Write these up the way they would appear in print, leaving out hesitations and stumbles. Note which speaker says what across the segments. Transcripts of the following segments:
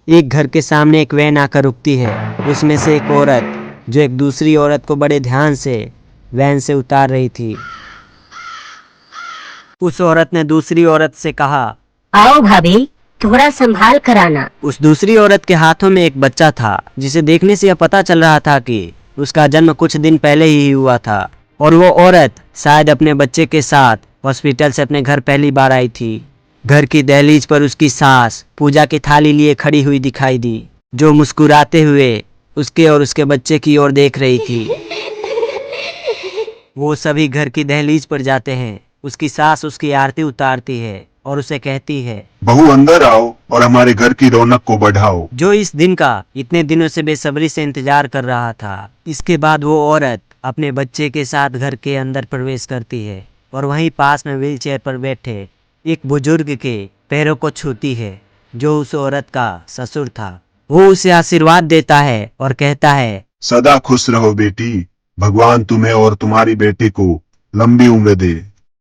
Speaker 1: एक घर के सामने एक वैन आकर रुकती है। उसमें से एक औरत जो एक दूसरी औरत को बड़े ध्यान से वैन से उतार रही थी। उस औरत ने दूसरी औरत से कहा,
Speaker 2: आओ भाभी, थोड़ा संभाल कर आना।
Speaker 1: उस दूसरी औरत के हाथों में एक बच्चा था, जिसे देखने से यह पता चल रहा था कि उसका जन्म कुछ दिन पहले ही हुआ था और वो औरत शायद अपने बच्चे के साथ हॉस्पिटल से अपने घर पहली बार आई थी। घर की दहलीज पर उसकी सास पूजा की थाली लिए खड़ी हुई दिखाई दी, जो मुस्कुराते हुए उसके और उसके बच्चे की ओर देख रही थी। वो सभी घर की दहलीज पर जाते हैं। उसकी सास उसकी आरती उतारती है और उसे कहती है,
Speaker 3: बहू अंदर आओ और हमारे घर की रौनक को बढ़ाओ।
Speaker 1: जो इस दिन का इतने दिनों से बेसब्री से इंतजार कर रहा था। इसके बाद वो औरत अपने बच्चे के साथ घर के अंदर प्रवेश करती है और वहीं पास में व्हीलचेयर पर बैठे एक बुजुर्ग के पैरों को छूती है, जो उस औरत का ससुर था। वो उसे आशीर्वाद देता है और कहता है,
Speaker 3: सदा खुश रहो बेटी, भगवान तुम्हें और तुम्हारी बेटी को लंबी उम्र दे।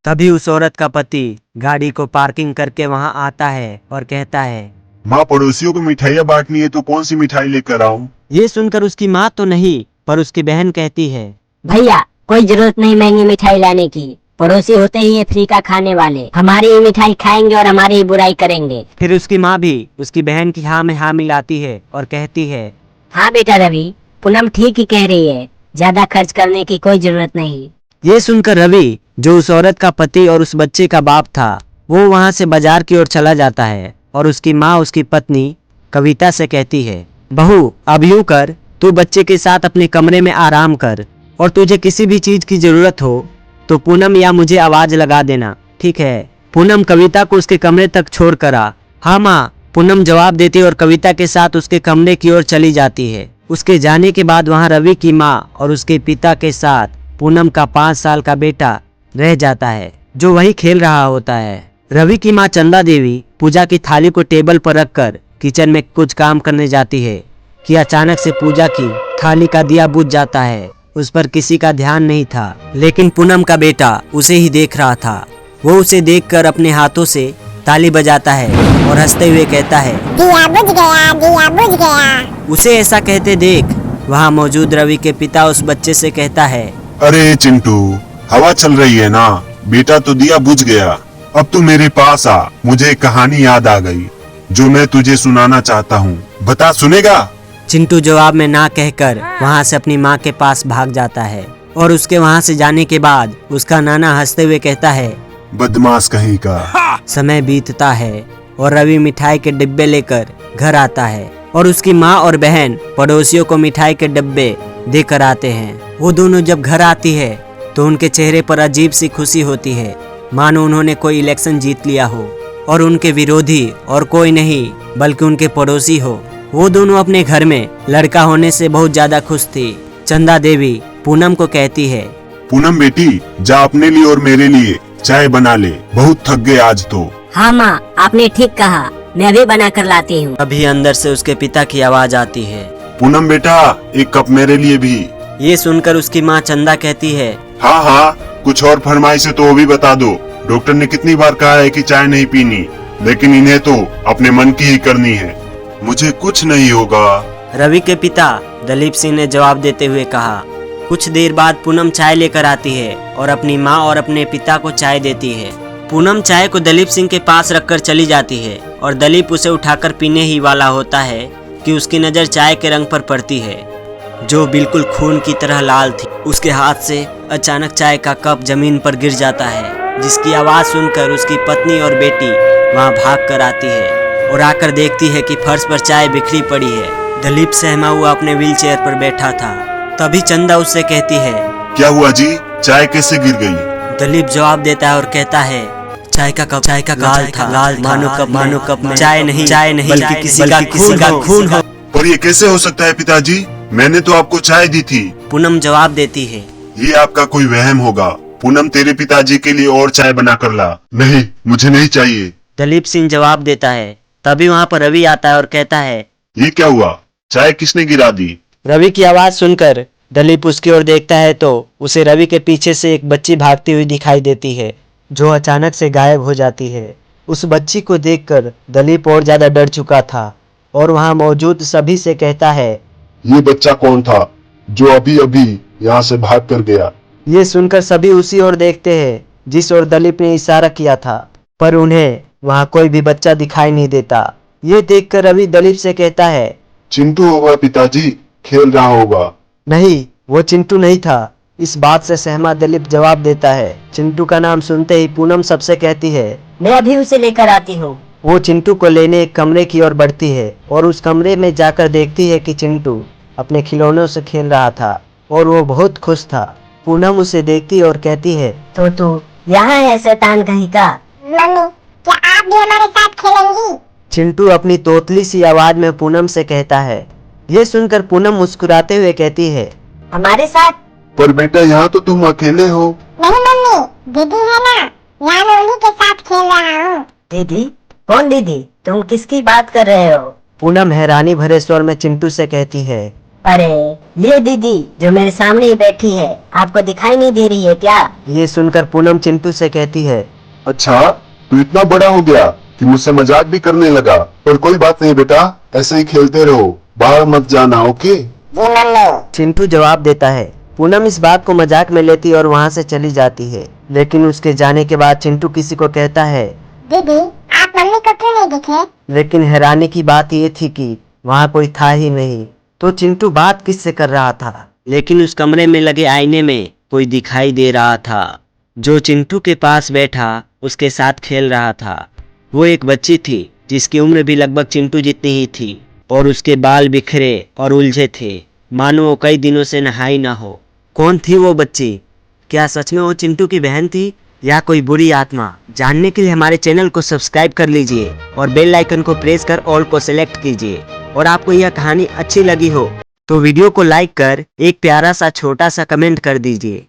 Speaker 1: तभी उस औरत का पति गाड़ी को पार्किंग करके वहां आता है और कहता है,
Speaker 3: माँ पड़ोसियों को मिठाइयाँ बांटनी है तो कौन सी मिठाई लेकर आऊं?
Speaker 1: ये सुनकर उसकी माँ तो नहीं पर उसकी बहन कहती है,
Speaker 2: भैया कोई जरूरत नहीं महंगी मिठाई लाने की, पड़ोसी होते ही ये फ्री का खाने वाले, हमारी ही मिठाई खाएंगे और हमारी ही बुराई करेंगे।
Speaker 1: फिर उसकी माँ भी उसकी बहन की हाँ में हाँ मिलाती है और कहती है,
Speaker 2: हाँ बेटा रवि, पूनम ठीक ही कह रही है, ज्यादा खर्च करने की कोई जरूरत नहीं।
Speaker 1: ये सुनकर रवि, जो उस औरत का पति और उस बच्चे का बाप था, वो वहां से बाजार की ओर चला जाता है और उसकी माँ उसकी पत्नी कविता से कहती है, बहू अब यूं कर, तू बच्चे के साथ अपने कमरे में आराम कर और तुझे किसी भी चीज की जरूरत हो तो पूनम या मुझे आवाज लगा देना, ठीक है। पूनम कविता को उसके कमरे तक छोड़ कर आ। हाँ माँ, पूनम जवाब देती और कविता के साथ उसके कमरे की ओर चली जाती है। उसके जाने के बाद वहाँ रवि की माँ और उसके पिता के साथ पूनम का 5 साल का बेटा रह जाता है, जो वही खेल रहा होता है। रवि की माँ चंदा देवी पूजा की थाली को टेबल पर रखकर किचन में कुछ काम करने जाती है कि अचानक से पूजा की थाली का दिया बुझ जाता है। उस पर किसी का ध्यान नहीं था, लेकिन पूनम का बेटा उसे ही देख रहा था। वो उसे देखकर अपने हाथों से ताली बजाता है और हंसते हुए कहता है,
Speaker 4: दिया बुझ गया, दिया बुझ गया।
Speaker 1: उसे ऐसा कहते देख वहाँ मौजूद रवि के पिता उस बच्चे से कहता है,
Speaker 3: अरे चिंटू, हवा चल रही है ना बेटा, तो दिया बुझ गया। अब तू मेरे पास आ, मुझे एक कहानी याद आ गई जो मैं तुझे सुनाना चाहता हूँ, बता सुनेगा?
Speaker 1: चिंटू जवाब में ना कहकर वहाँ से अपनी माँ के पास भाग जाता है और उसके वहाँ से जाने के बाद उसका नाना हंसते हुए कहता है,
Speaker 3: बदमाश कहीं का।
Speaker 1: समय बीतता है और रवि मिठाई के डिब्बे लेकर घर आता है और उसकी माँ और बहन पड़ोसियों को मिठाई के डिब्बे देकर आते हैं। वो दोनों जब घर आती है तो उनके चेहरे पर अजीब सी खुशी होती है, मानो उन्होंने कोई इलेक्शन जीत लिया हो और उनके विरोधी और कोई नहीं बल्कि उनके पड़ोसी हो। वो दोनों अपने घर में लड़का होने से बहुत ज्यादा खुश थी। चंदा देवी पूनम को कहती है,
Speaker 3: पूनम बेटी, जा अपने लिए और मेरे लिए चाय बना ले, बहुत थक गए आज तो।
Speaker 2: हाँ माँ, आपने ठीक कहा, मैं अभी बना कर लाती हूँ।
Speaker 1: अभी अंदर से उसके पिता की आवाज आती है,
Speaker 3: पूनम बेटा, एक कप मेरे लिए भी।
Speaker 1: ये सुनकर उसकी माँ चंदा कहती है,
Speaker 3: हाँ हाँ, कुछ और फरमाइश है तो वो भी बता दो। डॉक्टर ने कितनी बार कहा है कि चाय नहीं पीनी, लेकिन इन्हें तो अपने मन की ही करनी है। मुझे कुछ नहीं होगा।
Speaker 1: रवि के पिता दलीप सिंह ने जवाब देते हुए कहा। कुछ देर बाद पूनम चाय लेकर आती है और अपनी माँ और अपने पिता को चाय देती है। पूनम चाय को दलीप सिंह के पास रखकर चली जाती है और दलीप उसे उठाकर पीने ही वाला होता है कि उसकी नज़र चाय के रंग पर पड़ती है, जो बिल्कुल खून की तरह लाल थी। उसके हाथ से अचानक चाय का कप जमीन पर गिर जाता है, जिसकी आवाज़ सुनकर उसकी पत्नी और बेटी वहाँ भाग कर आती है और आकर देखती है कि फर्श पर चाय बिखरी पड़ी है। दलीप सहमा हुआ अपने व्हीलचेयर पर बैठा था। तभी चंदा उससे कहती है,
Speaker 3: क्या हुआ जी, चाय कैसे गिर गई?
Speaker 1: दलीप जवाब देता है और कहता है, चाय का कप लाल था, मानो कप में चाय नहीं बल्कि किसी का खून हो।
Speaker 3: पर ये कैसे हो सकता है पिताजी, मैंने तो आपको चाय दी थी।
Speaker 1: पूनम जवाब देती है,
Speaker 3: ये आपका कोई वहम होगा। पूनम, तेरे पिताजी के लिए और चाय बना कर ला। नहीं, मुझे नहीं चाहिए।
Speaker 1: दलीप सिंह जवाब देता है। तभी वहाँ पर रवि आता है और कहता है,
Speaker 3: ये क्या हुआ, चाय किसने गिरा दी?
Speaker 1: रवि की आवाज सुनकर दलीप उसकी ओर देखता है तो उसे रवि के पीछे से एक बच्ची भागती हुई दिखाई देती है, जो अचानक से गायब हो जाती है। उस बच्ची को देखकर दलीप और ज्यादा डर चुका था और वहाँ मौजूद सभी से कहता है,
Speaker 3: ये बच्चा कौन था जो अभी अभी यहाँ से भाग कर गया?
Speaker 1: ये सुनकर सभी उसी ओर देखते हैं जिस ओर दिलीप ने इशारा किया था, पर उन्हें वहाँ कोई भी बच्चा दिखाई नहीं देता। ये देखकर रवि दिलीप से कहता है,
Speaker 3: चिंटू होगा पिताजी, खेल रहा होगा।
Speaker 1: नहीं, वो चिंटू नहीं था। इस बात से सहमा दिलीप जवाब देता है। चिंटू का नाम सुनते ही पूनम सबसे कहती है,
Speaker 2: मैं अभी उसे लेकर आती हूँ।
Speaker 1: वो चिंटू को लेने एक कमरे की ओर बढ़ती है और उस कमरे में जाकर देखती है कि चिंटू अपने खिलौनों से खेल रहा था और वो बहुत खुश था। पूनम उसे देखती और कहती है,
Speaker 2: तो तू यहाँ है शैतान कहीं का?
Speaker 4: मम्मी, क्या आप भी हमारे साथ खेलेंगी?
Speaker 1: चिंटू अपनी तोतली सी आवाज में पूनम से कहता है। ये सुनकर पूनम मुस्कुराते हुए कहती है,
Speaker 2: हमारे साथ?
Speaker 3: पर बेटा यहाँ तो तुम अकेले हो।
Speaker 4: नहीं मम्मी, दीदी है ना, यहाँ मैं उन्हीं के साथ खेल रहा हूँ।
Speaker 2: दीदी? कौन दीदी? तुम किसकी बात कर रहे हो?
Speaker 1: पूनम हैरानी भरे स्वर में चिंटू से कहती है,
Speaker 2: अरे ये दीदी जो मेरे सामने ही बैठी है, आपको दिखाई नहीं दे रही है क्या?
Speaker 1: ये सुनकर पूनम चिंटू से कहती है,
Speaker 3: अच्छा, तू इतना बड़ा हो गया कि मुझसे मजाक भी करने लगा। पर कोई बात नहीं बेटा, ऐसे ही खेलते रहो, बाहर मत जाना, ओके?
Speaker 4: जी मम्मी।
Speaker 1: चिंटू जवाब देता है। पूनम इस बात को मजाक में लेती और वहाँ से चली जाती है। लेकिन उसके जाने के बाद चिंटू किसी को कहता है,
Speaker 4: दीदी, आप मम्मी को क्यों नहीं दिखे?
Speaker 1: लेकिन हैरानी की बात ये थी कि वहाँ कोई था ही नहीं। तो चिंटू बात किससे कर रहा था? लेकिन उस कमरे में लगे आईने में कोई दिखाई दे रहा था जो चिंटू के पास बैठा उसके साथ खेल रहा था। वो एक बच्ची थी जिसकी उम्र भी लगभग चिंटू जितनी ही थी और उसके बाल बिखरे और उलझे थे, मानो वो कई दिनों से नहाई ना हो। कौन थी वो बच्ची? क्या सच में वो चिंटू की बहन थी या कोई बुरी आत्मा? जानने के लिए हमारे चैनल को सब्सक्राइब कर लीजिए और बेल आइकन को प्रेस कर ऑल को सिलेक्ट कीजिए। और आपको यह कहानी अच्छी लगी हो तो वीडियो को लाइक कर एक प्यारा सा छोटा सा कमेंट कर दीजिए।